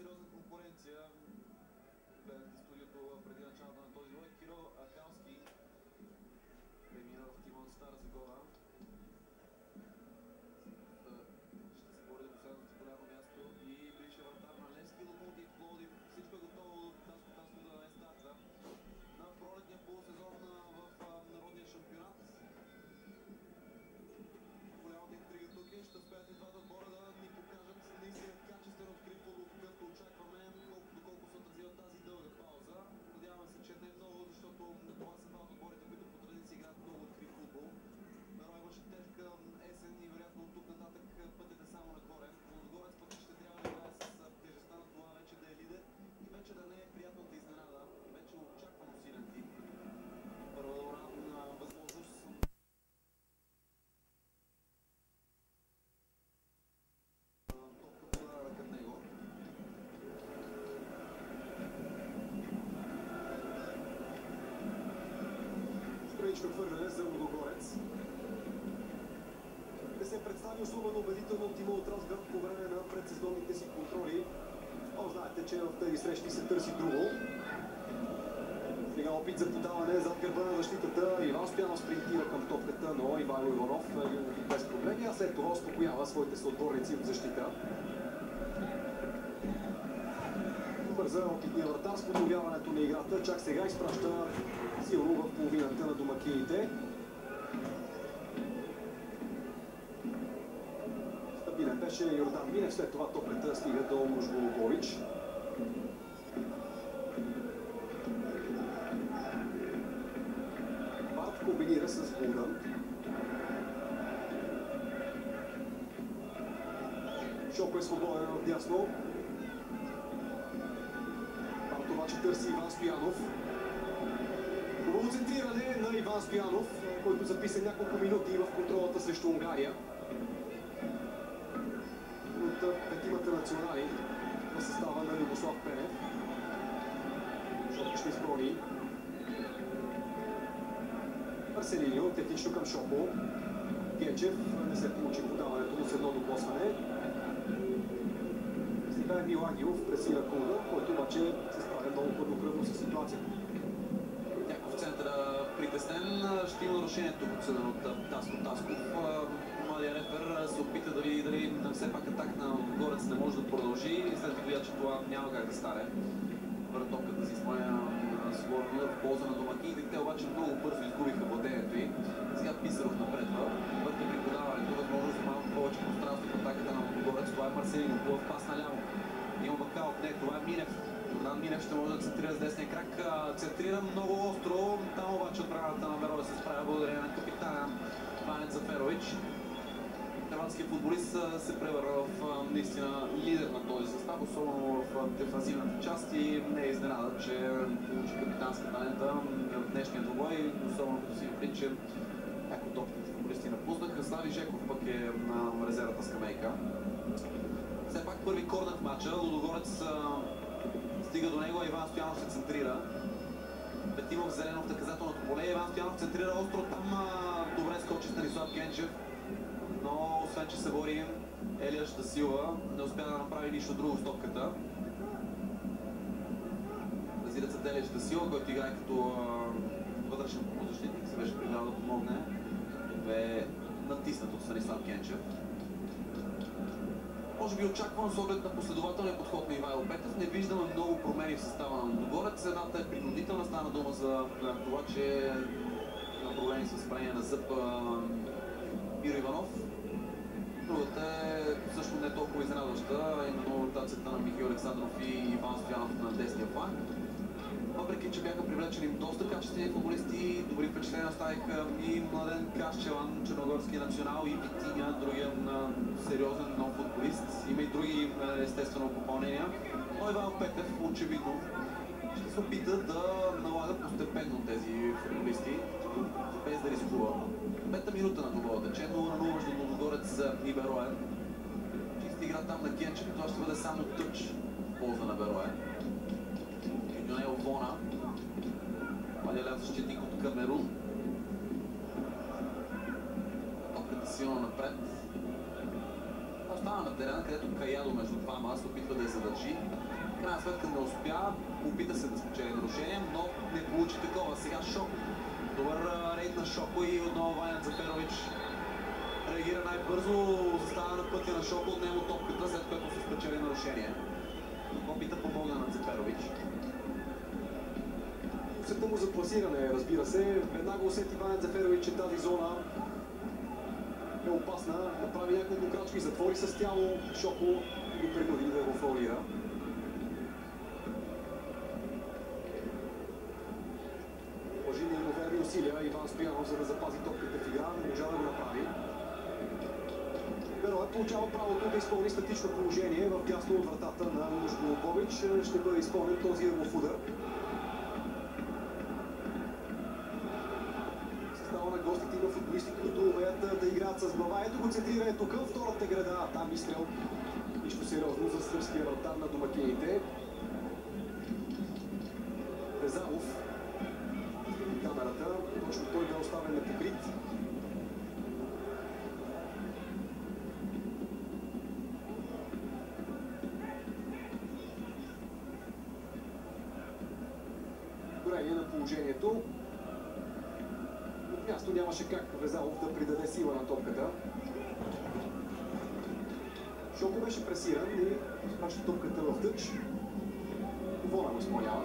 сериозна конкуренция. Гледахте студиото преди началото на този бой. Кирил Ахалски премина в тима от Стара Загора. Ще се бори до последното голямо място и бившия вратар на Левски Локомотив Пловдив. Всичко е готово Таско да даде старта на пролетния полусезон в народния шампионат. Голямата интрига тук е, ще успеят и двата отбора да ни покажат наистина качествен открит футбол, какъвто очакваме, доколко се отразила тази дълга пауза. Надяваме се, че не е много, защото това са два от отборите, които по традиция играят много открит футбол. Берой имаше тежка есен и вероятно от тук нататък пътят е само нагоре. Лудогорец пък ще трябва да играе с тежестта на това вече да е лидер и вече да не е приятната изненада. Вече очаквано силен тип. Първа възможност. Страничка хвърляне за Лудогорец. Не се представи особено убедително от Тимо от Разград по време на предсезонните си контроли. Знаете, че в тези срещи се търси друго. Сега опит за подаване зад гърба на защитата. Иван Стоянов спринтира към топката, но Ивайло Иванов без проблеми, а след това успокоява своите съотборници в защита. Бърза опитния вратар с подновяването на играта. Чак сега изпраща силно в половината на домакините. Стабилен беше Йордан Минев, след това топката стига до Мужго Лугович. Барт комбинира с Булдан. Шоко е свободен в дясно. Барт обаче търси Иван Стоянов. Хубаво центриране на Иван Стоянов, който записа няколко минути в контролата срещу Унгария. От петимата национали в състава на Любослав Пенев. Шопо ще изброни. Арселиньо технично към Шопо. Гечев не се получи подаването му с едно докосване. Сега е Милагиов през Иракуда, който обаче се справя много хладнокръвно с ситуацията. Някой в центъра притеснен. Ще има нарушение тук отсъден от Таско Тасков. Младия рефер се опита да види дали все пак атак на Лудогорец не може да продължи и след видя, че това няма как да стане. Вратовката си изпълня свободно в полза на домакините. Те обаче много бързо изгубиха владението им. Сега Писаров напредва. Бърка при подаването, възможност за малко повече пространство в атаката на Лудогорец. Това е Марселиньо, хубав пас наляво. Има бака от не, това е Минев. Йордан Минев ще може да центрира с десния крак. Центрира много остро. Там обаче отбраната на Берой се справя благодарение на капитана Ванец Заферович. Хърватският футболист се превърна в наистина лидер на този състав, особено в дефанзивната част и не е изненада, че получи капитанската лента в днешния двубой, особено като си предвид, че някои топните футболисти напуснаха. Слави Жеков пък е на резервната скамейка. Все пак първи корнер в матча. Лудогорец стига до него, Иван Стоянов се центрира. Петимов зелено в наказателното поле. Иван Стоянов центрира остро, там добре скочи Станислав Генчев. Но освен, че се бори Елиаш да Силва, не успя да направи нищо друго с топката. Бразилецът Елиаш да Силва, който играе като вътрешен полузащитник, се беше приграл да помогне. Бе натиснат от Станислав Генчев. Може би очаквано с оглед на последователния подход на Ивайло Петев. Не виждаме много промени в състава на Лудогорец. Едната е принудителна, стана дума за това, че има проблеми с спрение на зъб Миро Иванов. Другата е също не толкова изненадваща, именно ротацията на Михаил Александров и Иван Стоянов на десния фланг. Въпреки че бяха привлечени доста качествени футболисти, добри впечатления оставиха и Младен Кашчелан, черногорски национал, и Витиня, другия сериозен нов футболист. Има и други естествено попълнения. Но Иван Петев очевидно ще се опита да налага постепенно тези футболисти, без да рискува. Пета минута на футбола тече, 0-0 между Лудогорец и Бероен. Чиста игра там на Генчев, това ще бъде само тъч в полза на Бероен. Юнел Вона, младия ляв защитник от Камерун. Топката силно напред. Остава на терена, където Каядо между двама се опитва да я задържи. В крайна сметка не успя, опита се да спечели нарушение, но не получи такова. Сега Шоко. Добър рейд на Шоко и отново Ваня Дзаферович реагира най-бързо, застава на пътя на Шоко, отнема топката, след което се спечели нарушение. Опита помогна на Дзаферович. Усета му за пласиране, разбира се. Веднага усети Ваня Дзаферович, че тази зона е опасна. Направи няколко крачки, затвори с тяло Шоко и го принуди да го фаулира. Положи неимоверни усилия Иван Стоянов, за да запази топката в игра, не можа да го направи. Берое получава правото да изпълни статично положение в дясно от вратата на Милош Голубович. Ще бъде изпълнен този ъглов удар. Състава на гостите има футболисти, които умеят да играят с глава. Ето го центрирането към втората града. Там изстрел. Нищо сериозно за сръбския вратар на домакините. Безалов. Камерата. Точно той бе оставен на покрит. Горение на положението. От място нямаше как Везалов да придаде сила на топката. Шоко беше пресиран и смача топката в тъч. Вона го изпълнява.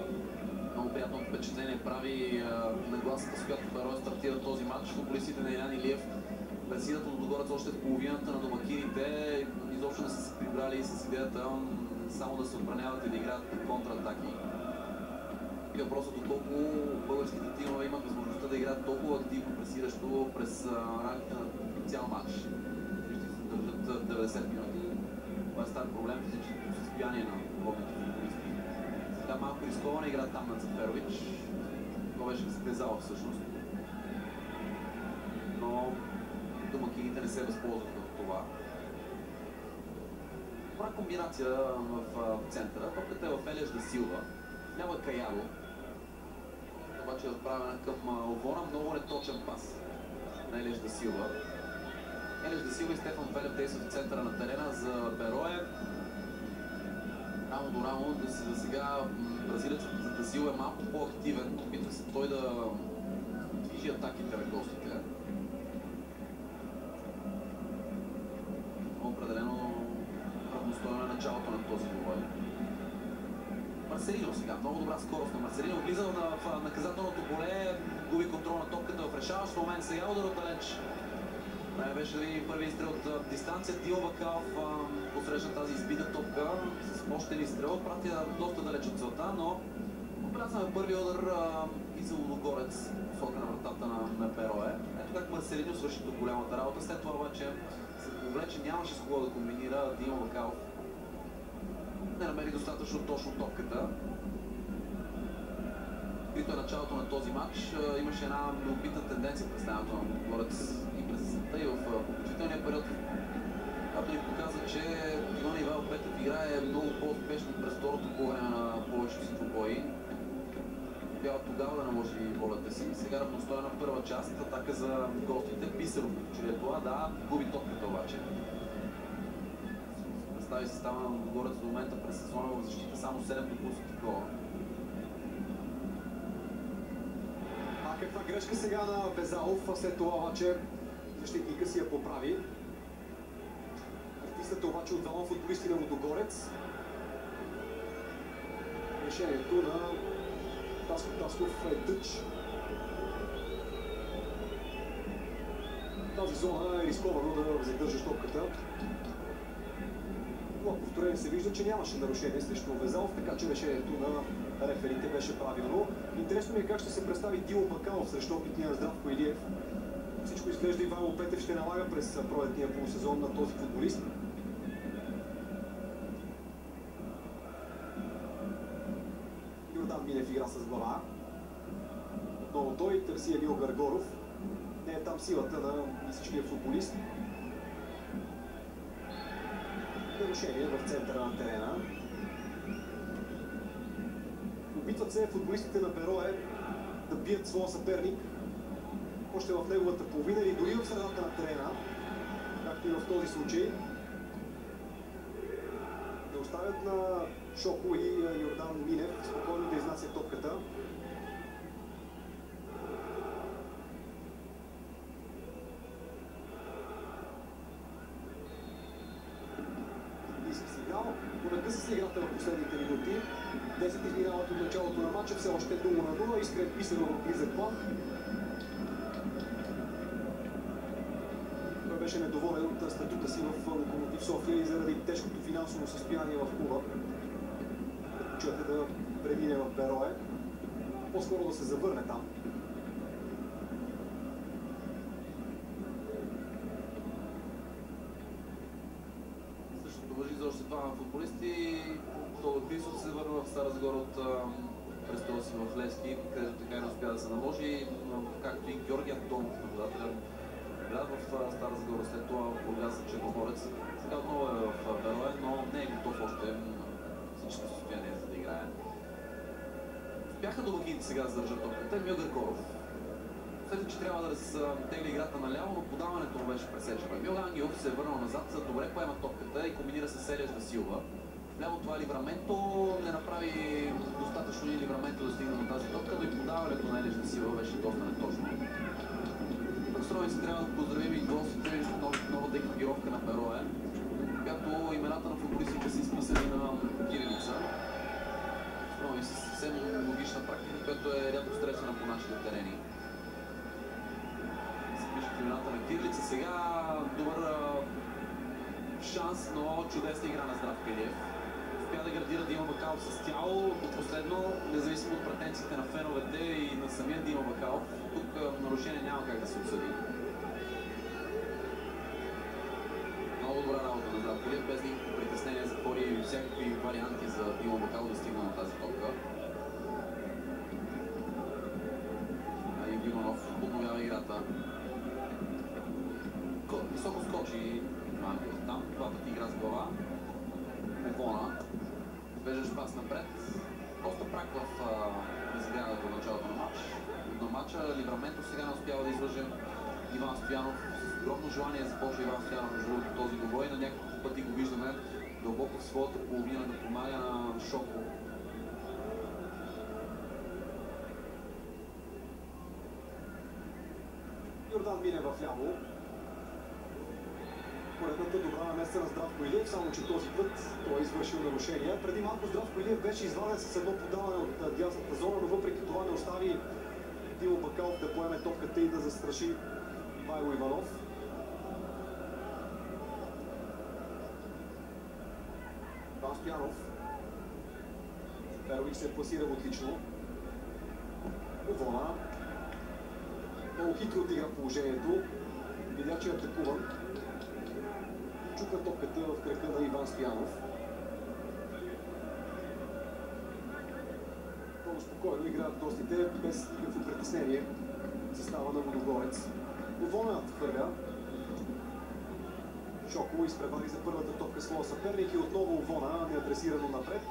Много приятно впечатление прави нагласата, с която Берое стартира този матч. Футболистите на Илян Илиев пресират от Лудогорец още в половината на домакините. Изобщо не са се прибрали с идеята само да се отбраняват и да играят контратаки. И въпросът доколко българските тимове имат възможността да играят толкова активно пресиращо през рамките на цял матч. Ще се държат 90 минути. Това е стар проблем в физическото състояние на водните футболисти. Сега малко рискована игра там на Дзаферович. Това беше Безалов всъщност. Но домакините не се възползваха от това. Добра комбинация в центъра. Топката е в Елеш да Силва. Няма Каяло. Обаче е отправена към Овона. Много неточен пас на Елеш да Силва. Елеш да Силва и Стефан Велев действат в центъра на терена за Берое. Рамо до рамо, за сега бразилецът да Силва е малко по-активен. Опитва се той да движи атаките на гостите. Определено равностойно е началото на този двубой. Марселино сега. Много добра скорост на Марселино. Влиза в наказателното поле, губи контрол на топката в решаващ момент. Сега удар отдалеч. Време беше да видим първи изстрел от дистанция. Дил Бакалов посрещна тази избита топка с мощен изстрел. Пратя доста далеч от целта, но отбелязваме първи удар и за Лудогорец в посока на вратата на Берое. Ето как Марселино свърши до голямата работа. След това обаче се повлече, нямаше с кого да комбинира Дил Бакалов. Не намери достатъчно точно топката. Прито е началото на този матч, имаше една неопитна тенденция през станото на Лудогорец и през есента и в подготвителния период, която ни показа, че Иван Ивайло Петев играе много по-успешно през второто по време на повечето си двубои. Успява тогава да наложи волята си. Сега равностойна първа част, атака за гостите. Бисеров, че е това, да, губи топката обаче. Представи състава на Лудогорец до момента през сезона в защита само 7 допуснати гола. Каква грешка сега на Безалов, след това обаче защитника си я поправи. Артистът обаче от двама футболисти на Лудогорец. Решението на Таско Тасков е тъч. Тази зона е рисковано да задържаш топката. Това повторение се вижда, че нямаше нарушение срещу Безалов, така че решението на реферите беше правилно. Интересно ми е как ще се представи Дило Бакалов срещу опитния Здравко Илиев. Всичко изглежда Ивайло Петев ще налага през пролетния полусезон на този футболист. Йордан Минев игра с глава. Отново той търси Емил Гаргоров. Не е там силата на мисичкия футболист. Нарушение в центъра на терена. Опитват се футболистите на Берое да бият своя съперник още в неговата половина или дори в средата на терена, както и в този случай. оставят на Шоко и Йордан Минев спокойно да изнасят топката. Сигнал. Понакъса се играта в последните минути. 10 изминават от началото на матча, все още 0-0. Искрен Писаров в близък план. Той беше недоволен от статута си в Локомотив София и заради тежкото финансово състояние в клуба. Чуете да премине в Берое. По-скоро да се завърне там. Въжи за още двама футболисти. Тодор Христов се върна в Стара Загора от престола си в Левски, където така и не успя да се наложи, както и Георги Антонов, наблюдателя. Играт в Стара Загора, след това в Бургас за Черноморец. Сега отново е в Берое, но не е готов още всички състояния за да играе. Успяха домакините сега да задържат топката. Милдър Коров. След че трябва да се тегли играта наляво, но подаването му беше пресечено. Емил Ангелов се е върнал назад, добре поема топката и комбинира с Елиас да Силва. Вляво това Ливраменто не направи достатъчно и Ливраменто да стигне до тази топка, но и подаването на Елиас да Силва беше доста неточно. Строи трябва да поздравим и гостите, новата екипировка на Берое, която имената на футболистите са изписани на кирилица. Строи се съвсем логична практика, която е рядко срещана по нашите терени. Имената на кирилица. Сега добър шанс, но чудесна игра на Здрав Пилиев. Успя да градира Дима Бакалов с тяло. До последно, независимо от претенциите на феновете и на самия Дима Бакалов, тук нарушение няма как да се обсъди. Много добра работа на Здрав Пилиев, без никакво притеснение, затвори всякакви варианти за Дима Бакалов да стигна на тази топка. Югиманов подновява играта. Високо скочи Ангелов там, два пъти игра с глава. Овона. Веждаш пас напред. Доста прак в изигрането в началото на матча. Ливраменто сега не успява да излъже Иван Стоянов. С огромно желание започва Иван Стоянов между този двубой. На няколко пъти го виждаме дълбоко в своята половина да помага на Шоко. Йордан мине в ляво. Поредната добра намеса на Здравко Илиев, само че този път той е извършил нарушения. Преди малко Здравко Илиев беше изваден с едно подаване от дясната зона, но въпреки това не остави Димо Бакалов да поеме топката и да застраши Майло Иванов. Иван Стоянов. Перович се пласира отлично. Овона. Много хитро отигра положението. Видя, че е атакуван. Чука топката в крака на Иван Стоянов. Много спокойно играят гостите, без никакво притеснение. Състава на Лудогорец. Овона хвърля. Шоко изпревари за първата топка своя съперник и отново Овона неадресирано напред.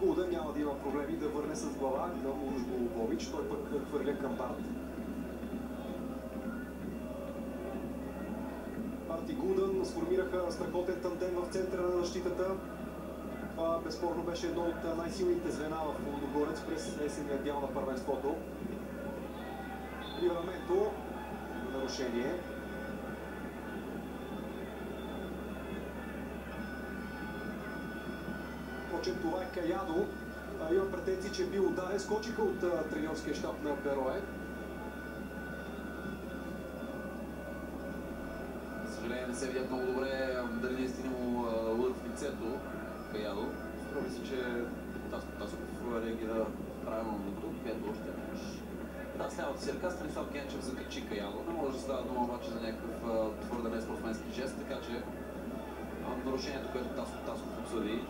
Гудън няма да има проблеми да върне с глава на Урош Голубович. Той пък хвърля към Барт. Барт и Гудън сформираха страхотен тандем в центъра на защитата. Това безспорно беше едно от най-силните звена в Лудогорец през есенния дял на първенството. Ливраменто на нарушение. Впрочем, това е Каядо. Има претенции, че е бил ударен. Скочиха от треньорския щаб на Берое. За съжаление не се видят много добре дали наистина му удар в лицето Каядо. Струва се, че Тасков реагира правилно на тук, което още не беше. Да, с лявата си ръка Станислав Генчев закачи Каядо. Не може да става дума обаче за някакъв твърде неспортсменски жест, така че нарушението, което Тасков обсъди,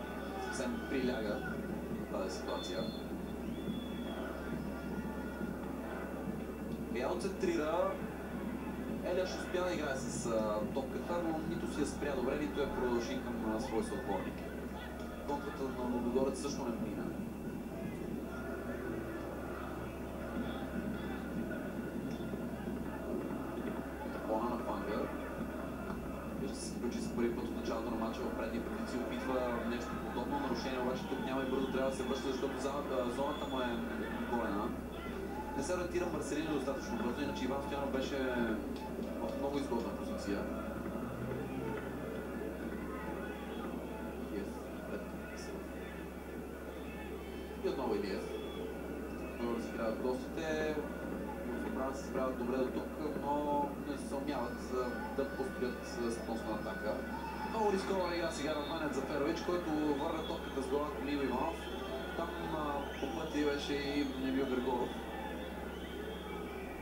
съвсем приляга тази ситуация. Каядо центрира. Елиаш успя да играе с топката, но нито си я спря добре, нито я продължи към своя съотборник. Контрата на Лудогорец също не мина. Бона на фланга. ще се включи за първи път от началото на матча в предни позиции, опитва нещо подобно нарушение, обаче тук няма и бързо трябва да се връща, защото зоната му е голена. Не се ориентира Марселино достатъчно бързо, иначе Иван Стоянов беше в много изгодна позиция. И отново Илиев. Много разиграват гостите. Отбрана се справят добре до тук, но не се умяват да построят сносна атака. Много рискована игра сега на Ваня Заферович, който върна топката с гола към Иво Иванов. Там по пъти беше и Емил Григоров.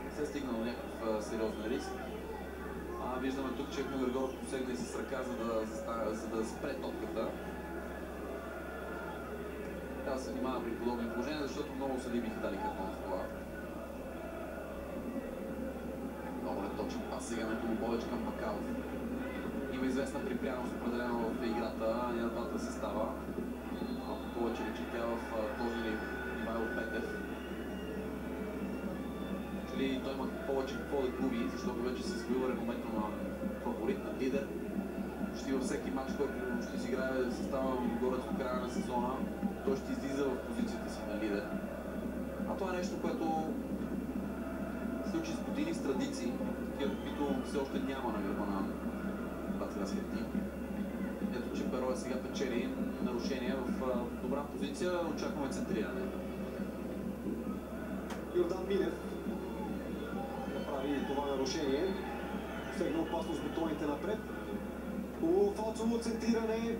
Не се стигна до някакъв сериозен риск. Виждаме тук, че Емил Григоров посегна и с ръка, за да спре топката. Трябва да се внимава при подобни положения, защото много съди биха дали картон с това. Много неточен пас сега на Колобович към Бакалов. Има известна припряност определено в играта и на двата състава. Малко повече личи тя в този Ивайло Петев. Чили той има повече какво да губи, защото вече се извоюва реномето на фаворит, на лидер. Почти във всеки матч, който ще изиграе състава Горец до края на сезона, той ще излиза в позицията си на лидер. А това е нещо, което се учи с години с традиции, такива, които все още няма на гърба на Бацилевския тим. Ето, че Перо сега печели нарушение в добра позиция, очакваме центриране. Йордан Минев направи това нарушение. Сегна опасно с бутоните напред. Хубаво фалцово центриране.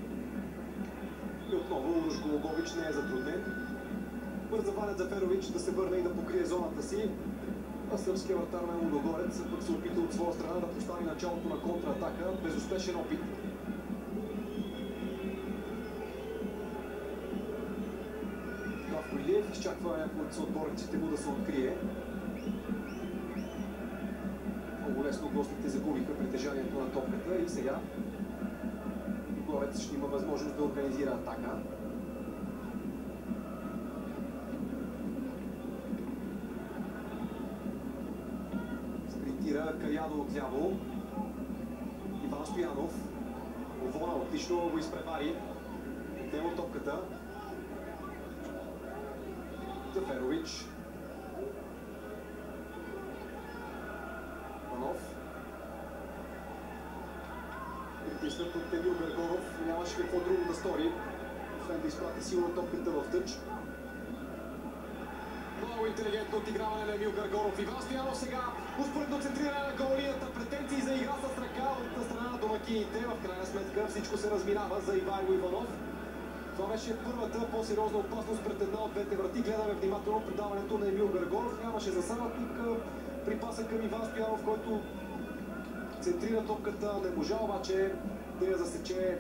И отново Урош Голубович не е затруднен. Бърза Ваня Заферович да се върне и да покрие зоната си. А сръбския вратар на Лудогорец пък се опита от своя страна да постави началото на контратака. Безуспешен опит. Славко Илиев изчаква някой от съотборниците му да се открие. Много лесно гостите загубиха притежанието на топката и сега Горец ще има възможност да организира атака. Спринтира Каяно отляво. Иван Стоянов. Овона отлично го изпревари. Отнема топката. Заферович. Иванов. Притиснат от Емил Григоров. Нямаше какво друго да стори, освен да изпрати силно топката в тъч. Много интелигентно отиграване на Емил Григоров. Иван Стоянов сега успоредно центриране на голлинията. Претенции за игра с ръка от страна на домакините. В крайна сметка всичко се разминава за Ивайло Иванов. Това беше първата по-сериозна опасност пред една от двете врати. Гледаме внимателно предаването на Емил Григоров. Нямаше засада тук при паса към Иван Стоянов, който центрира топката. Не можа обаче да я засече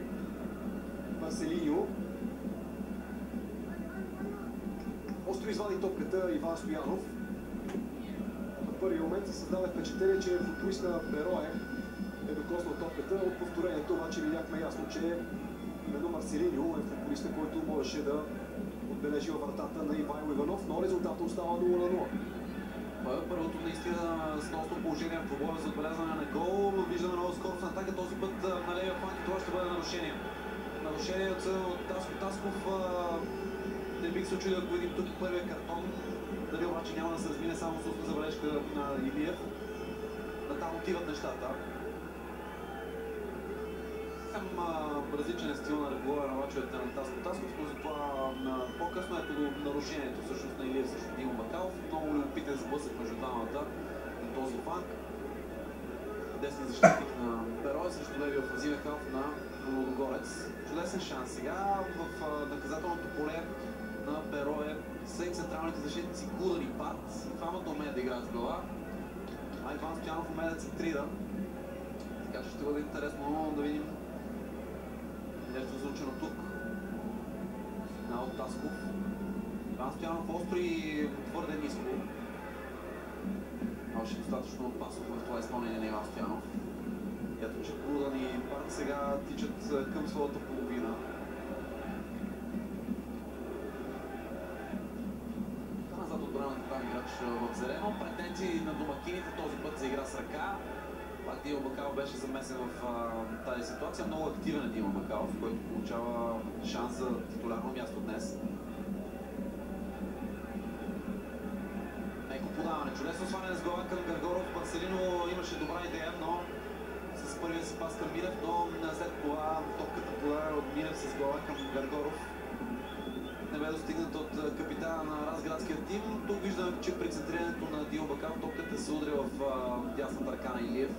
Марселиньо. Остро извади топката Иван Стоянов. В първи момент се създаде впечатление, че футболист на Берое е докоснал топката. От повторението обаче видяхме ясно, че именно Марселиньо е футболиста, който можеше да отбележи във вратата на Ивайло Иванов, но резултатът остава 0-0. Първото наистина сносно положение в двубоя за отбелязване на гол. Виждаме много скорост на атака, този път на левия фланг и това ще бъде нарушение. Нарушение от Таско Тасков. Не бих се очудил, ако видим тук първия картон. Дали обаче няма да се размине само с устна забележка на Илиев. Натам отиват нещата. Съвсем различен е стил на регулара на мачовете на Таско Тасков, но затова по-късно ето до нарушението всъщност на Илиев срещу Димо Бакалов. Много любопитен сблъсък между двамата на този фланг. Десни защитник на Берое срещу левия офанзивен халф на Лудогорец. Чудесен шанс сега в наказателното поле на Берое са и централните защитници Кудар и Пат. Двамата умеят да играят с глава. А Иван Стоянов умее да центрира. Така че ще бъде интересно да видим нещо звучено тук. Сигнал от Тасков. Иван Стоянов остро и твърде ниско. Още достатъчно опасно в това изпълнение на Иван Стоянов. Ето, че Кудан и Пат сега тичат към своята половина. Назад отбраната там играч в зелено. Претенции на домакините този път за игра с ръка. Пак Дима Бакалов беше замесен в тази ситуация. Много активен е Дима Бакалов, който получава шанс за титулярно място днес. Еко подаване. Чудесно сваляне с глава към Гаргоров. Марселино имаше добра идея, но с първия си пас към Милев, но след това топката подава от Милев с глава към Гаргоров. Не бе достигнат от капитана на Разградския тим. Тук виждаме, че при центрирането на Дима Бакалов топката се удря в дясната ръка на Илиев,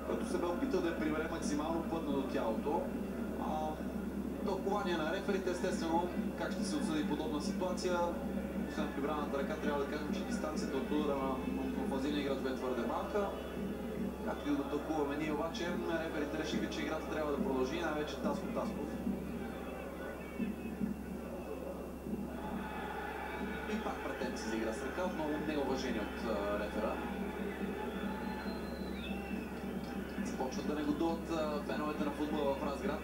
който се бе опитал да я прибере максимално плътно до тялото. Тълкование на реферите, естествено, как ще се отсъди подобна ситуация. Освен прибраната ръка, трябва да кажем, че дистанцията от удара на офанзивния играч бе твърде малка. Както и да тълкуваме ние, обаче, реферите решиха, че играта трябва да продължи, най-вече Таско Тасков. И пак претенции за игра с ръка, отново неуважение от рефера. Започват да негодуват феновете на футбола в Разград.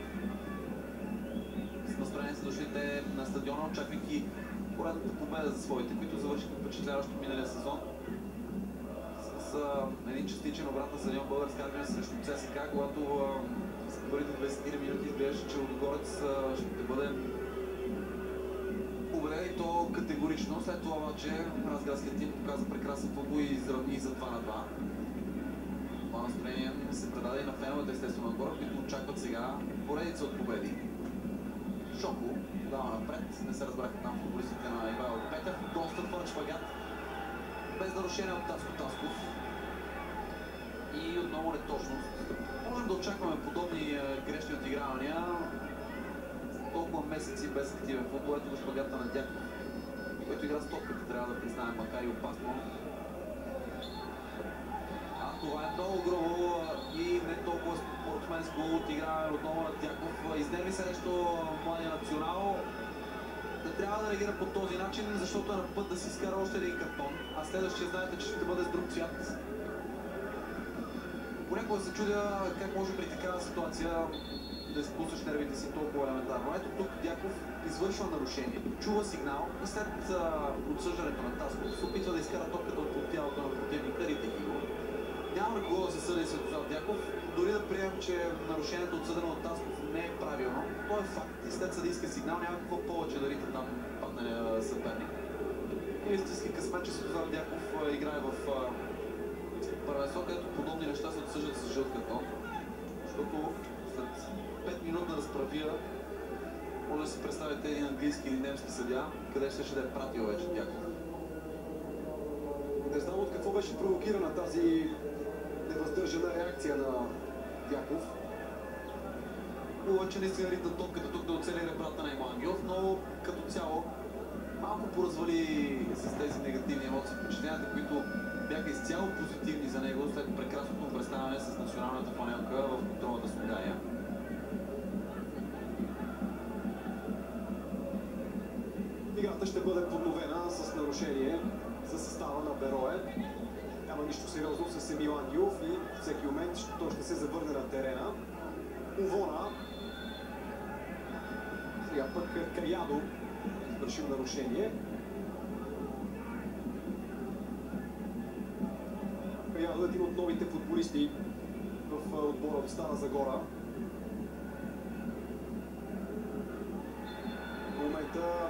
С настроение са дошли те на стадиона, очаквайки поредната победа за своите, които завършиха впечатляващо миналия сезон. С един частичен обрат на стадион Българска армия срещу ЦСКА, когато с първите 20 минути изглеждаше, че Лудогорец ще бъде победен и то категорично. След това обаче Разградският тим показа прекрасен футбол и изравни за 2-2. Това настроение се предаде и на феновете, естествено, отбора, които очакват сега поредица от победи. Шоко дава напред, не се разбраха там футболистите на Ивайло Петев. Доста твърд шпагат, без нарушение от Таско Тасков. И отново неточност. Можем да очакваме подобни грешни отигравания толкова месеци без активен футбол. Ето до шпагата на Дяков, който игра с топката, трябва да признаем, макар и опасно. Това е много грубо и не толкова спортсменско отиграване отново на Дяков. Изнерви се нещо младия национал. Да трябва да реагира по този начин, защото е на път да си изкара още един картон. А следващия знаете, че ще бъде с друг цвят. Понякога се чудя как може при такава ситуация да изпуснеш нервите си толкова елементарно. Ето тук Дяков извършва нарушение, чува сигнал и след отсъждането на Тасков се опитва да изкара топката от тялото на противника, ритейки го. Няма на кого да се съди Светослав Дяков, дори да приемам, че нарушението отсъдено от Тасков не е правилно. То е факт и след съдийски сигнал няма какво повече да рита там падналия съперник. И истински късмет, че Светослав Дяков играе в първенство, където подобни неща се отсъждат с жълт картон. Защото след 5 минутна разправия може да си представите един английски или немски съдия, къде ще да е пратил вече Дяков. Не знам от какво беше провокирана тази невъздържана реакция на Дяков. Хубаво, че наистина рита топката тук да оцели ребрата на Емо Ангелов, но като цяло малко поразвали с тези негативни емоции впечатленията, които бяха изцяло позитивни за него след прекрасното представяне с националната фанелка в контролната Сунгария. Играта ще бъде подновена с нарушение за състава на Берое. Няма нищо сериозно с Емил Ангелов и всеки момент той ще се завърне на терена. Увона. Сега пък Каядо извършил нарушение. Каядо е един от новите футболисти в отбора от Стара Загора. В момента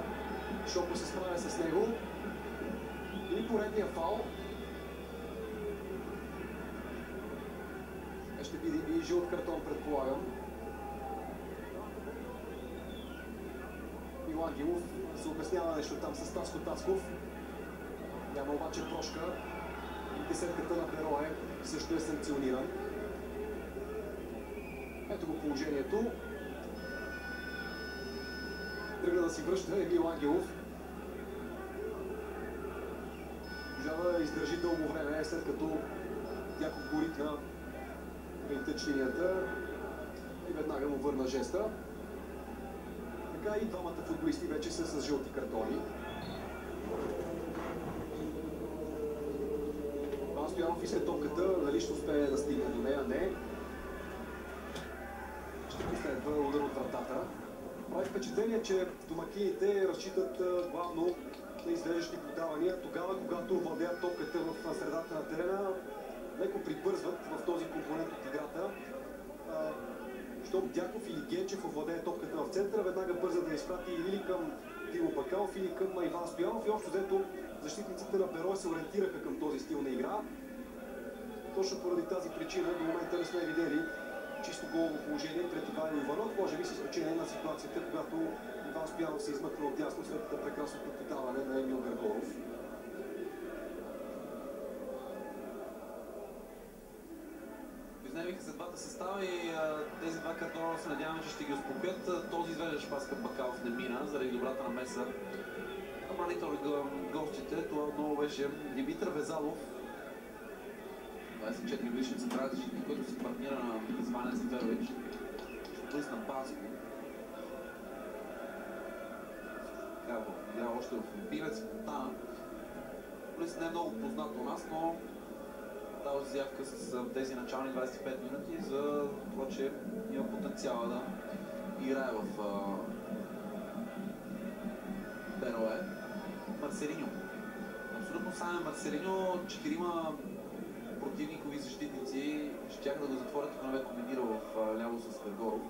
Шоко се справя с него. И поредния фаул. Ще видим и жълт картон, предполагам. Ангелов се обяснява нещо там с Таско Тасков. Няма обаче прошка. Десетката на Берое също е санкциониран. Ето го положението. Тръгна да си връща Емил Ангелов. Можа да издържи дълго време, след като Дяков го ритна при тъчлинията и веднага му върна жеста. Така и двамата футболисти вече са с жълти картони. Иван Стоянов иска топката, дали ще успее да стигне до нея? Не. Ще последва удар от вратата. Прави впечатление, че домакините разчитат главно на изглеждащи подавания. Тогава, когато владеят топката в средата на терена, леко прибързват в този компонент от играта. Щом Дяков или Гечев овладее топката в центъра, веднага бърза да изпрати или към Димо Бакалов, или към Иван Стоянов и общо взето защитниците на Берой се ориентираха към този стил на игра. Точно поради тази причина до момента не сме видели чисто голово положение пред Ивайло Иванов, може би с изключение на ситуацията, когато Иван Стоянов се измъкна от дясно след прекрасното подаване на Емил Гаргоров. Изнемиха се двата състава и тези два картона се надяваме, че ще ги успокоят. Този извеждащ пас към Бакалов не мина заради добрата намеса. Бранител гостите, това отново беше Димитър Везалов, 24 годишен централен защитник, който се партнира на Зване Заферович. Ще бъде на Баско. Играл още в Любимец, Фонтана. Полис не е много познат у нас, но дава заявка с тези начални 25 минути за това, че има потенциала да играе в Берое. Марселиньо. Абсолютно сам Марселиньо, 4 противникови защитници щяха да го затворят, ако не бе комбинирал в ляво с Григоров.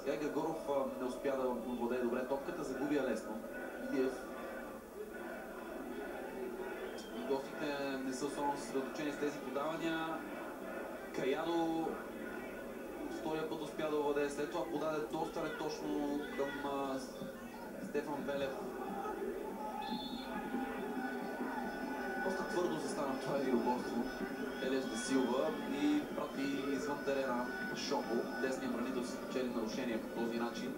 Сега Григоров не успя да владее добре топката, загуби я лесно. Илиев. Гостите не са особено съсредоточени с тези подавания. Каядо втория път успя да владее, след това подаде доста неточно към Стефан Велев. Доста твърдо застана това единоборство. Елеш де Силва и прати извън терена Шопо. Десният бранител се спечели нарушение по този начин.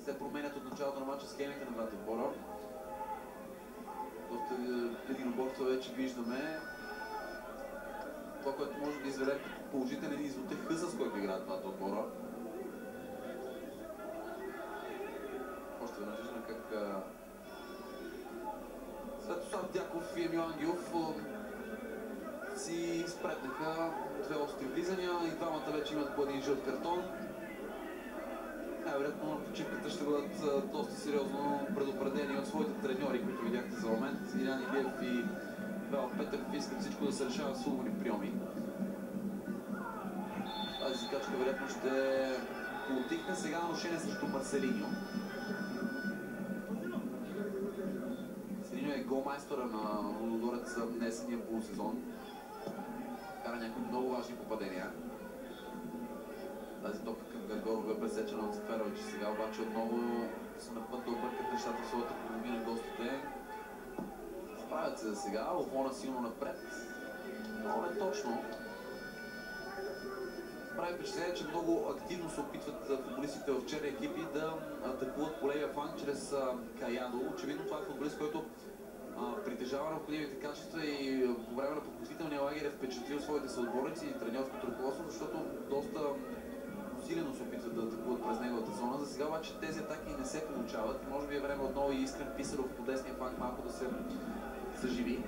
Се променят от началото на матча схемите на двата отбора. Доста единоборство вече виждаме. Това, което може да изведе като положителен извод е хъса, с който играят двата отбора. Още веднъж виждаме как Светослав Дяков и Емил Ангелов си спретнаха две остри влизания и двамата вече имат по един жълт картон. Най-вероятно на почивката ще бъдат доста сериозно предупредени от своите треньори, които видяхте за момент. Илян Илиев и Вел Петър искат всичко да се решава с свободни приеми. Тази закачка вероятно ще потихне. Сега нарушение срещу Марселиньо. Марселиньо е голмайстора на Лудогорец за днесния полусезон. Кара някои много важни попадения. Тази топка към Гаргоров бе пресечена от Заферович. Сега обаче отново са на път да объркат нещата в своята половина гостите. Справят се за сега, Овона силно напред. Но не точно. Прави впечатление, че много активно се опитват футболистите в черни екипи да атакуват по левия фланг чрез Каядо. Очевидно това е футболист, който притежава необходимите качества и по време на подготвителния лагер е впечатлил своите съотборници и треньорското ръководство, защото доста усилено се опитват да атакуват през неговата зона. За сега обаче тези атаки не се получават и може би е време отново и Искрен Писаров по десния фланг малко да се съживи.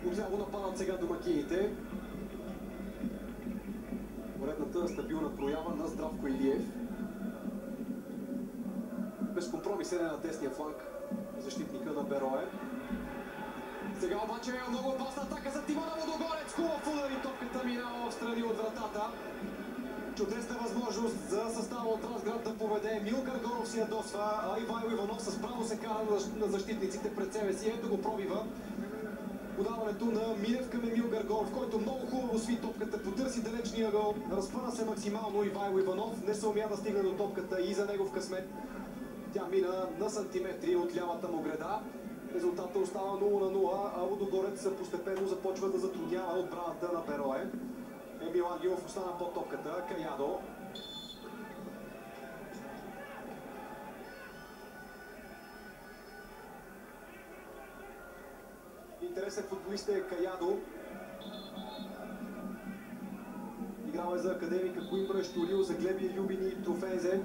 Отляво нападат сега домакините. Поредната стабилна проява на Здравко Илиев. Безкомпромисен е на десния фланг защитника на Берое. Сега обаче е много опасна атака за тима на Лудогорец. Хубав удар и топката минава в страни от вратата. Чудесна възможност за състава от Разград да поведе. Емил Гаргоров си ядосва, а Ивайло Иванов с право се кара на защитниците пред себе си. Ето го пробива. Подаването на Милев към Емил Гаргоров, който много хубаво сви топката, потърси далечния ъгъл, разпъна се максимално Ивайло Иванов, не се умя да стигне до топката и за негов късмет. Тя мина на сантиметри от лявата му греда. Резултатът остава 0-0, а Лудогорец постепенно започва да затруднява отбраната на Берое. Емил Ангелов остана под топката, Каядо. Интересен футболист е Каядо. Играл е за Академика Коимбра, Штурил, за Глебия Любини и Трофензе.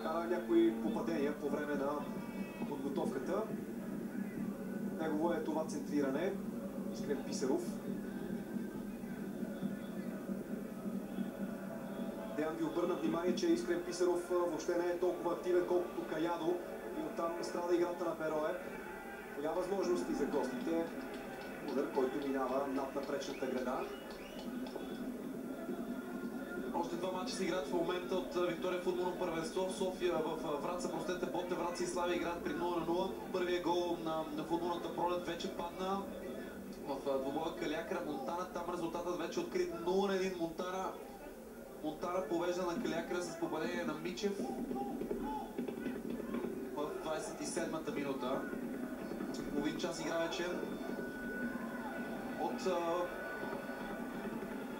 Кара някои попадения по време на подготовката. Негово е това центриране. Искрен Писаров. Деян ви обърна внимание, че Искрен Писаров въобще не е толкова активен, колкото Каядо. И оттам страда играта на Берое. Коя възможности за гостите? Удар, който минава над напречната града. Още два мача се играят в момента от Виктория футболно първенство в София, в Враца, простете, Ботев, Враца и Славия играят при 0-0. Първият гол на футболната пролет вече падна в двобоя Калиакра Монтана. Там резултатът вече открит 0-1 Монтана. Монтана повежда на Калиакра с попадение на Мичев в 27-та минута. Половин час игра вече от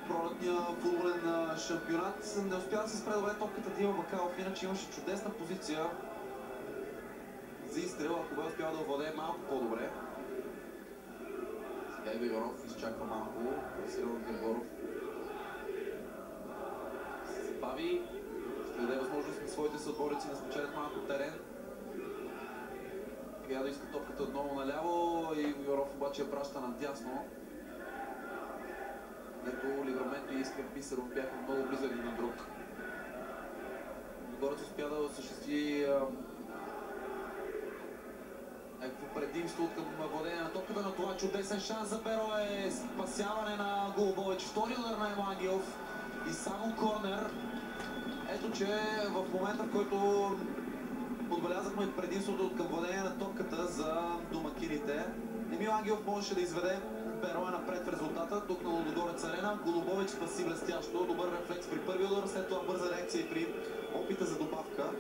пролетния футболен шампионат. Не успя да се спре добре топката Дима Бакалов, иначе имаше чудесна позиция за изстрел, ако бе успял да овладее малко по-добре. Сега Иво Иванов изчаква малко, пресирал от Григоров. Се забави, ще даде възможност на своите съотборници да спечелят малко терен. Сега да иска топката отново наляво и Иванов обаче я праща надясно. Ето Ливраменто и Искрен Писаров бяха много близо един на друг. Горец успя да осъществи някакво предимство от към владение на топката, но това чудесен шанс за Берое, спасяване на Голубович. Втори удар на Емо Ангелов и само корнер. Ето, че в момента, в който отбелязахме предимството от към владение на топката за домакините, Емил Ангелов можеше да изведе Берое напред в резултата, тук на Лудогорец Арена. Голубович спаси блестящо, добър рефлекс при първи удар, след това бърза реакция и при опита за добавка.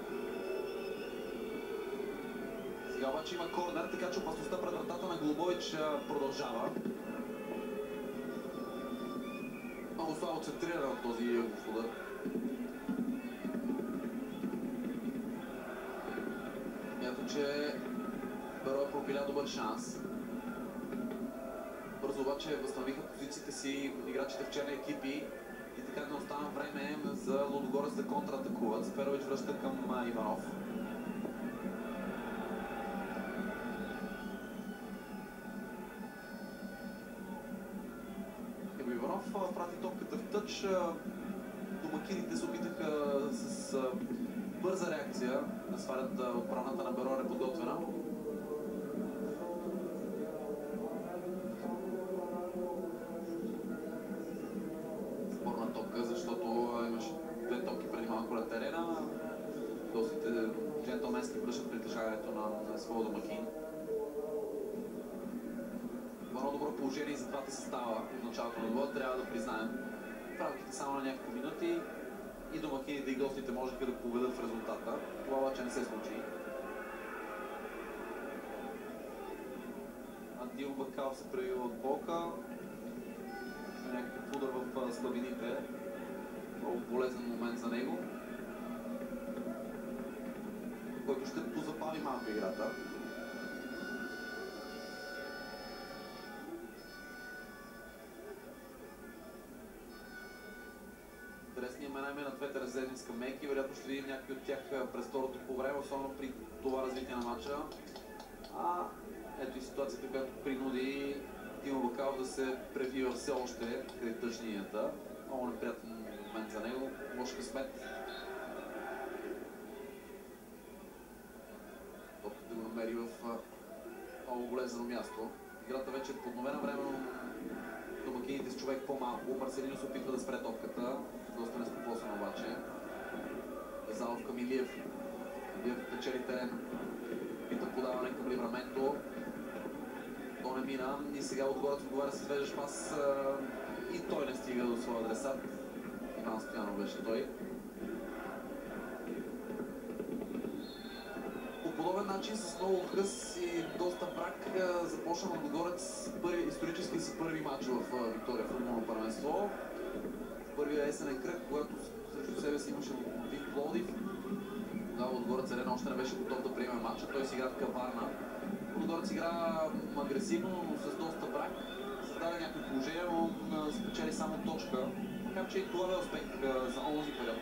Сега обаче има корнер, така че опасността пред вратата на Голубович продължава. Много слабо центриран от този ъгов удар. Мятам, че Берое пропиля добър шанс. Бързо обаче възстановиха позициите си играчите в черни екипи и така не остана време за Лудогорец да контратакуват. Заферович връща към Иванов. Иванов прати топката в тъч. Домакините се опитаха с бърза реакция да свалят отбраната на Берое неподготвена. Спорна топка, защото имаше две топки преди малко на терена. Гостите джентълменски връщат притежаването на своя домакин. Едно добро положение за двата състава от началото на двоя, трябва да признаем. В рамките само на няколко минути и домакините и гостите можеха да победят в резултата. Това обаче не се случи. Дима Бакалов се проявил от болка. Някакъв удар в слабините. Много полезен момент за него, който ще позабави малко играта. Интересни имена на двете резервни скамейки. Вероятно ще видим някакви от тях през второто по време, особено при това развитие на матча. Ето и ситуацията, която принуди Дима Бакалов да се превива все още край тъчнинията. Много неприятен момент за него. Лош късмет. Топката го намери в много болезнено място. Играта вече е подновена временно. Домакините с човек по-малко. Марселино се опитва да спре топката. Доста нескопосан обаче. Залов към Илиев. Илиев печели терен. Пита подаване към Ливраменто. То не мина и сега отгоре отговаря с свежеш пас и той не стига до своя адресат. Иван Стоянов беше той. По подобен начин с много хръс и доста брак започна Лудогорец исторически си първи матч в Виктория футболно първенство. Първия есенен кръг, когато срещу себе си имаше Локомотив Пловдив. Тогава Лудогорец Арена още не беше готов да приеме матча. Той си игра в Варна. Лудогорец игра агресивно, но с доста брак. Създаде някои положения, но спечели само точка. Така че и това бе успех за онзи период.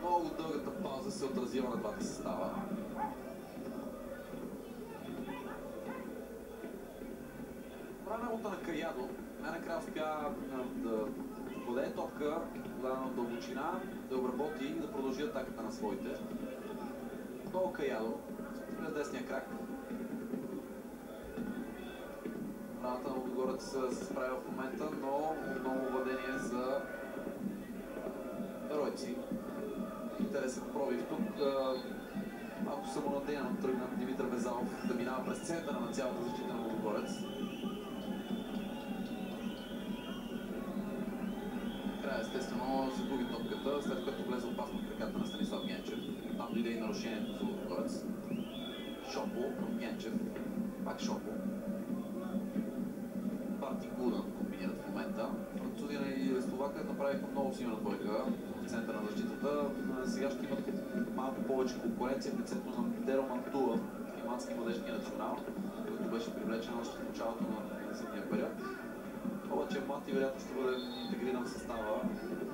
Много дългата пауза се отразила на двата състава. работа на Каядо. Най-накрая успя да владее топка, подадена в дълбочина, да обработи и да продължи атаката на своите. Отново Каядо, с десния крак. Правата на Лудогорец се справя в момента, но отново владение за Ройци. Интересен пробив тук. Малко самонадеяно тръгна Димитър Везалов да минава през центъра на цялата защита на Лудогорец. Края естествено загуби топката, след което влезе опасно в краката на Станислав Генчев. Там дойде и нарушението за Лудогорец. Шопо към Генчев. Пак Шопо. Парти Гудан комбинират в момента. Французина и Словака направиха много силна двойка в центъра на защитата. Сега ще имат малко повече конкуренция в лицето на Деро Мантула, финландски младежки национал, който беше привлечен още в началото на зимния период. Обаче млад и вероятно ще бъде интегриран в състава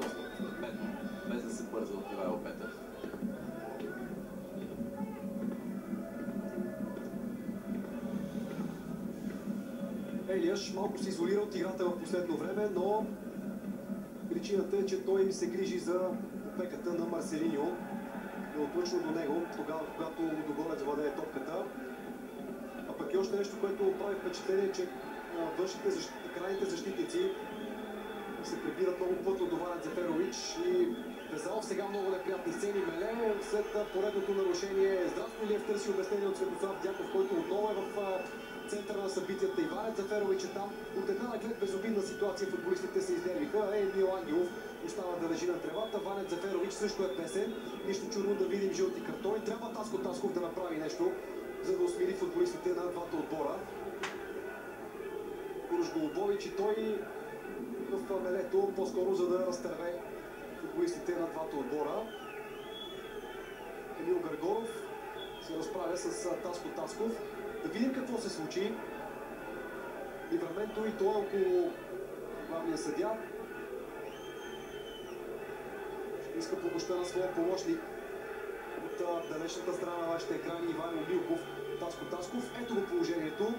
доста постепенно, без да се бърза от Ивайло Петев. Елияш малко се изолира от играта в последно време, но причината е, че той се грижи за опеката на Марселиньо. Неотлъчно до него, тогава, когато Лудогорец владее топката. А пък и още нещо, което прави впечатление, че крайните защитници се прибират много плътно до Ваня Дзеферович и Везалов сега много неприятни сцени. Меле след поредното нарушение. Здравствуй Илиев търси обяснение от Светослав Дяков, който отново е в центъра на събитията. И Ваня Дзеферович е там. От една наглед безобидна ситуация футболистите се изнервиха. Емил Ангелов остава да лежи на тревата. Ваня Дзеферович също е песен. Нищо чудно да видим жълти картони. Трябва Таско Тасков да направи нещо, за да усмири футболистите на двата отбора. Урош Голубович и той в мелето, по-скоро за да разтърве футболистите на двата отбора. Емил Гаргоров се разправя с Таско Тасков. Да видим какво се случи. Ливраменто и това около главния съдия. Ще иска помощта на своя помощник от далечната страна на вашите екрани Ивайло Милков. Таско Тасков. Ето го положението.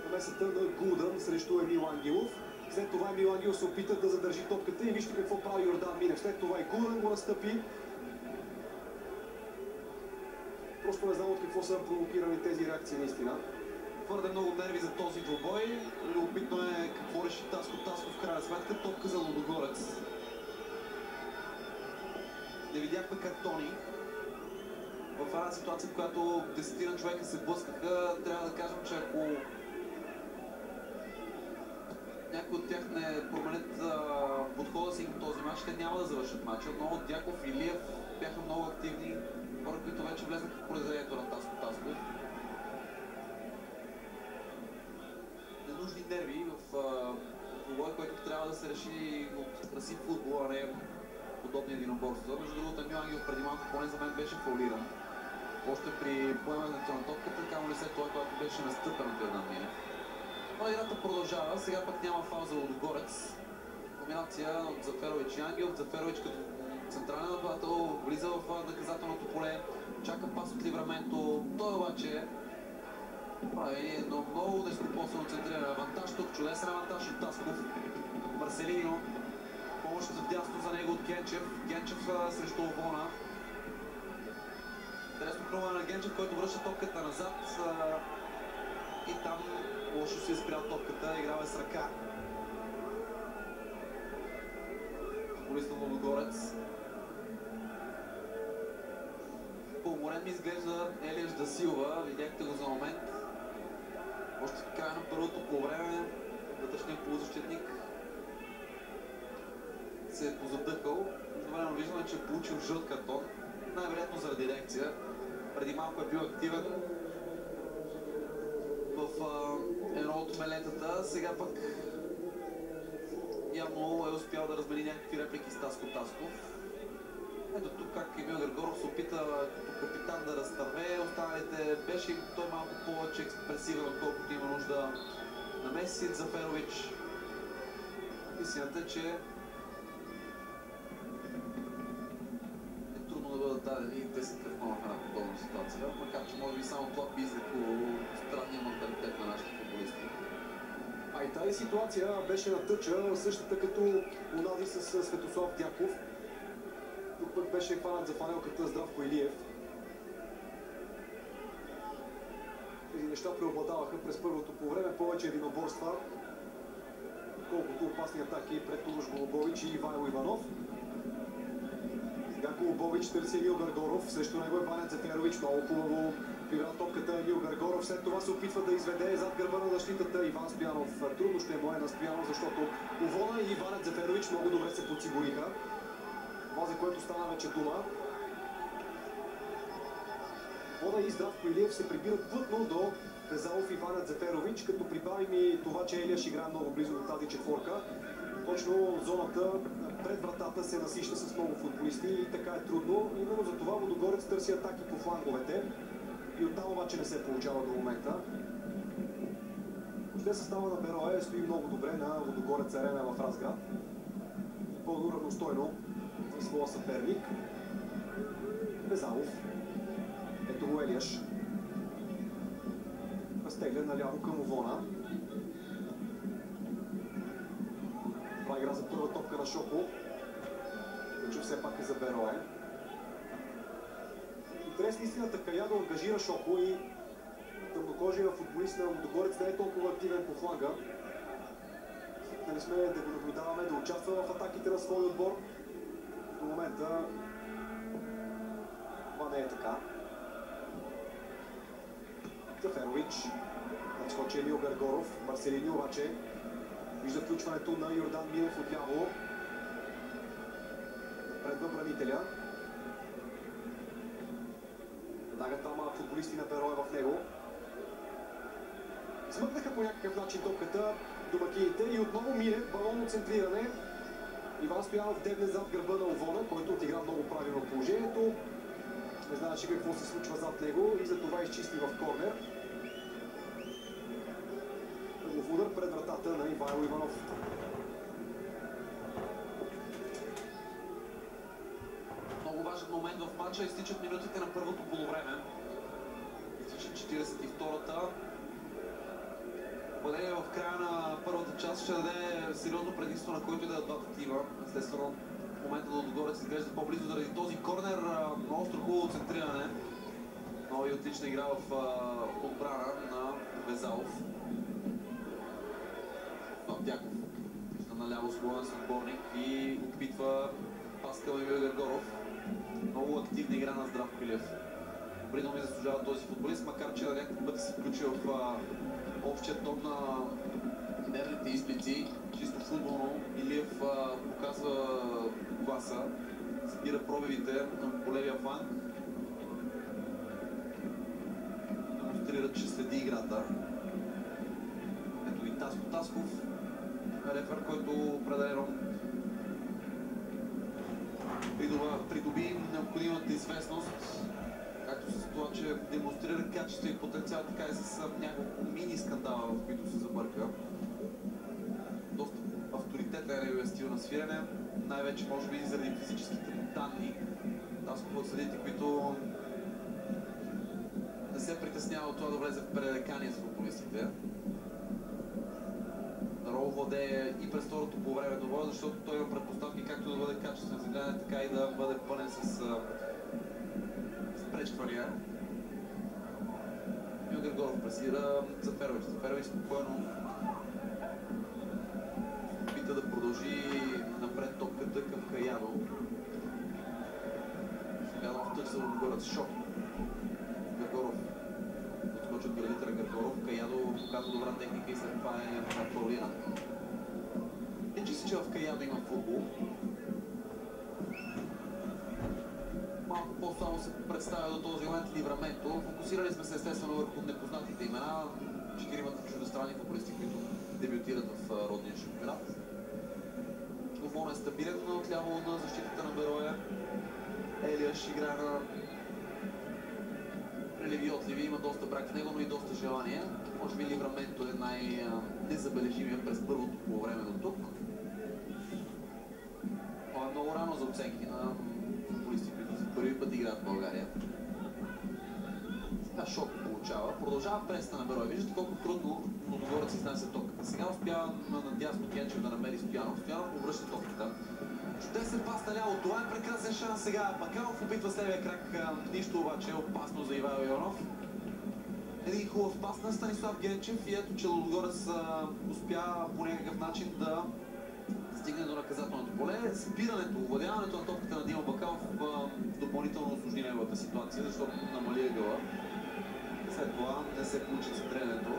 Намесата на Гулдан срещу Емил Ангелов. След това Емил Ангелов се опита да задържи топката и вижте какво прави Йордан Минев. След това и Гулдан го настъпи. Просто не знам от какво са провокирани тези реакции наистина. Твърде много нерви за този двубой. Любопитно е какво реши Таско Тасков в крайна сметка. Топка за Лудогорец. Не видяхме картони. В една ситуация, в която 10 човека се блъскаха, трябва да кажем, че ако някои от тях не променят подхода си към този матч, те няма да завършат матча, но Дяков и Илиев бяха много активни, хора, които вече влезнаха в произведението на Таско Тасков. Ненужни нерви в бой, който трябва да се реши от красив футбол, а не подобни единоборства. Между другото, Емил Ангелов преди малко поне за мен беше фаулиран. Още при поемането на топката, камо ли след това, когато беше настъпен от Йордан Минев. Но играта продължава, сега пък няма фаул за Лудогорец. Комбинация от Дзеферович и Ангелов. Дзеферович като централен нападател влиза в наказателното поле, чака пас от Ливраменто. Той обаче прави едно много нескопосано центриране. Авантаж тук, чудесен авантаж от Тасков. Марселиньо, помощ вдясно за него от Генчев. Генчев срещу Овона. Интересно пробване на Генчев, който връща топката назад. И там лошо си е спрял топката, играва с ръка. Футболист на Лудогорец. По-уморен ми изглежда Елияш да Силва, видяхте го за момент. Още в края на първото по време вътрешният полузащитник се е позадъхал. Междувременно виждаме, че е получил жълт картон, най-вероятно заради реакция. Преди малко е бил активен в едно от мелетата, сега пък явно е успял да размени някакви реплики с Таско Тасков. Ето тук как Емил Гаргоров се опита като капитан да разтърве, останалите беше той малко повече експресивен, отколкото има нужда на Меси. Дзеферович. Истината е, че е трудно да бъдат дадени 10 картона в една подобна ситуация, макар че може би само това би излекло странния менталитет на нашите футболисти. и тази ситуация беше на тъча, същата като унази с Светослав Дяков. Тук пък беше хванат за фанелката Здравко Илиев. Тези неща преобладаваха през първото по време, повече единоборства, колкото опасни атаки пред Урош Голубович и Ивайло Иванов. Сега Голубович търси Емил Гаргоров, срещу него е Ванет Зеферович, много хубаво прибра топката Емил Гаргоров, след това се опитва да изведе зад гърба на защитата Иван Стоянов. Трудно ще му е на Стоянов, защото Овона и Ванет Зеферович много добре се подсигуриха. Това, за което стана вече дума. Овона и Здравко Илиев се прибират плътно до Безалов и Ванет Зеферович, като прибавим и това, че Елияш играе много близо до тази четворка. Точно зоната пред вратата се насища с много футболисти и така е трудно. Именно за това Лудогорец търси атаки по фланговете. И оттам обаче не се получава до момента. Въобще състава на Берое стои много добре на Лудогорец Арена в Разград. Пълно равностойно за своя съперник. Безалов. Ето го Елияш. Разтегля наляво към Овона. Това игра за първа топка на Шоко. Вече все пак е за Берое. Интересна истината, Каядо ангажира Шоко и тъмнокожия футболист на Лудогорец не е толкова активен по фланга. Нали сме да го наблюдаваме, да участва в атаките на своя отбор. До момента това не е така. Заферович. Надскочи Емил Гаргоров. Марселини обаче вижда включването на Йордан Милев отляво. Напредва бранителя. Веднага двама футболисти на Берое в него. Смъкнаха по някакъв начин топката домакините и отново Милев, балонно центриране. Иван Стоянов дебне зад гърба на Овона, който отигра много правилно положението. Не знаеше какво се случва зад него и затова изчисти в корнер. В удар пред вратата на Ивайло Иванов. Много важен момент в матча. Изтичат минутите на първото полувреме. Изтичат 42-та. Падение в края на първата част ще даде сериозно предимство на който и да е двата тима. Естествено, в момента да Лудогорец изглежда по-близо заради този корнер. Много остро хубаво центриране. Много и отлична игра в отбрана на Безалов. Дяков наляво склонен съотборник и опитва пас към Емил Гаргоров. Много активна игра на Здравко Илиев. Добри думи заслужава този футболист, макар че на някакъв път се включи в общия тон на нервните изблици. Чисто футболно Илиев показва класа, спира пробивите по левия фланг. Демонстрира, че следи играта. Ето и Таско Тасков. Рефер, който определено придоби необходимата известност, както с това, че демонстрира качество и потенциал, така и с няколко мини скандала, в които се забърка. Доста авторитетен е неговия стил на свирене, най-вече може би заради физическите му данни. Тасков от съдите, които не се притеснява от това да влезе в пререкание с футболистите. Здорово владее и през второто по време до вода, защото той има предпоставки както да бъде качествен за гледане, така и да бъде пълен с пречквания. Емил Гаргоров пресира Заферович. Заферович спокойно опита да продължи напред топката към Каядо. Сега в тъч за Лудогорец Шок. Гаргоров. Отскочи от градителя Гаргоров. Каядо показва добра техника и след това е фаулиран. Не чисти, че в Каядо има футбол. Малко по-само се представя до този момент Ливраменто. Фокусирали сме се естествено върху непознатите имена. 4 чуждестранни футболисти, които дебютират в родния шампионат. Овон е стабилен, но отляво на защитата на Берое. Елияш игра на преливи и отливи, има доста брак в него, но и доста желание. Може би Ливраменто е най-незабележимия през първото по време до тук. Това е много рано за оценки на футболисти, които за първи път играят в България. Сега Шок получава. Продължава преста на Берое. Виждате колко трудно Лудогорец изнася топката. Сега успя надясно Генчев да намери Стоянов. Стоянов обръща топката. Чудесен пас наляво. Това е прекрасен шанс сега. Бакалов опитва с левия крак. Нищо обаче е опасно за Ивайло Иванов. Един хубав пас на Станислав Генчев и ето, че Лудогорец успя по някакъв начин да стигне до наказателното поле. Спирането, овладяването на топката на Дима Бакалов допълнително усложни неговата ситуация, защото намали ъгъла. След това не се получи центрирането.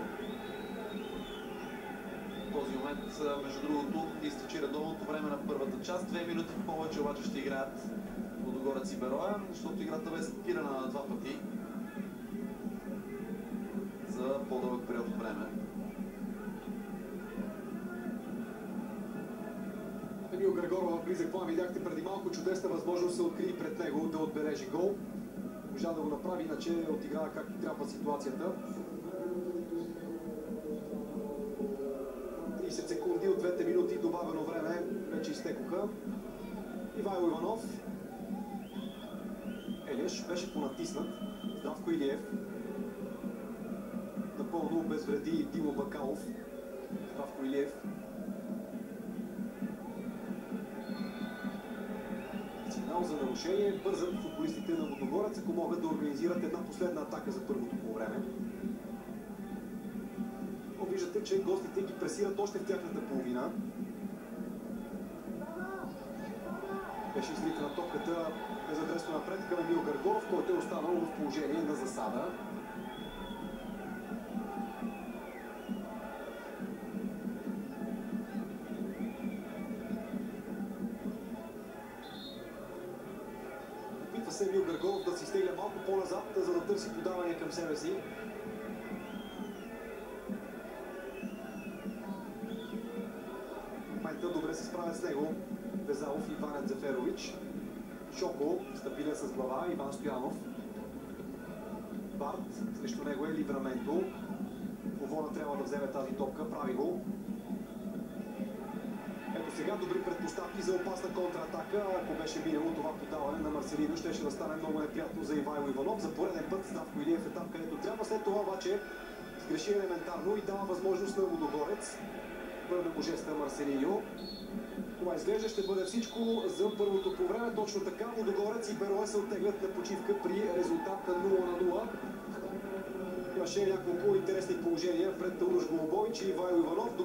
В този момент, между другото, изтече редовното време на първата част. 2 минути повече обаче ще играят Лудогорец и Бероя, защото играта бе спирана 2 пъти за по-дълъг период от време. Емил Григоров в близък план, видяхте преди малко, чудесна възможност се откри пред него да отбележи гол. Можа да го направи, иначе отиграва както трябва ситуацията. 30 секунди от 2 минути добавено време вече изтекоха. Ивайло Иванов. Елеш беше понатиснат. Здравко Илиев. Напълно обезвреди Димо Бакалов. Здравко Илиев. Сигнал за нарушение. Бързат футболистите на Лудогорец, ако могат да организират една последна атака за първото по време. Но виждате, че гостите ги пресират още в тяхната половина. Беше излитана топката безадресно напред към Емил Григоров, който е останал в положение на засада. Опитва се Емил Григоров да си стегля малко по-назад, за да търси подаване към себе си. В момента добре се справят с него Безалов и Иван Дзеферович. Шоко, стабилен с глава, Иван Стоянов. Барт, срещу него е Ливраменто. Повона трябва да вземе тази топка, прави го. Ето сега добри предпоставки за опасна контратака. Ако беше минало това подаване на Марселино, ще да стане много неприятно за Ивайло Иванов. За пореден път Здравко Илиев е там, където трябва. След това обаче сгреши елементарно и дава възможност на Лудогорец. Върна го жеста Марселино. Това изглежда ще бъде всичко за първото по време. Точно така Лудогорец и Бероя се оттеглят на почивка при резултат 0-0. Имаше няколко интересни положения пред Урош Голубович и Ивайло Иванов.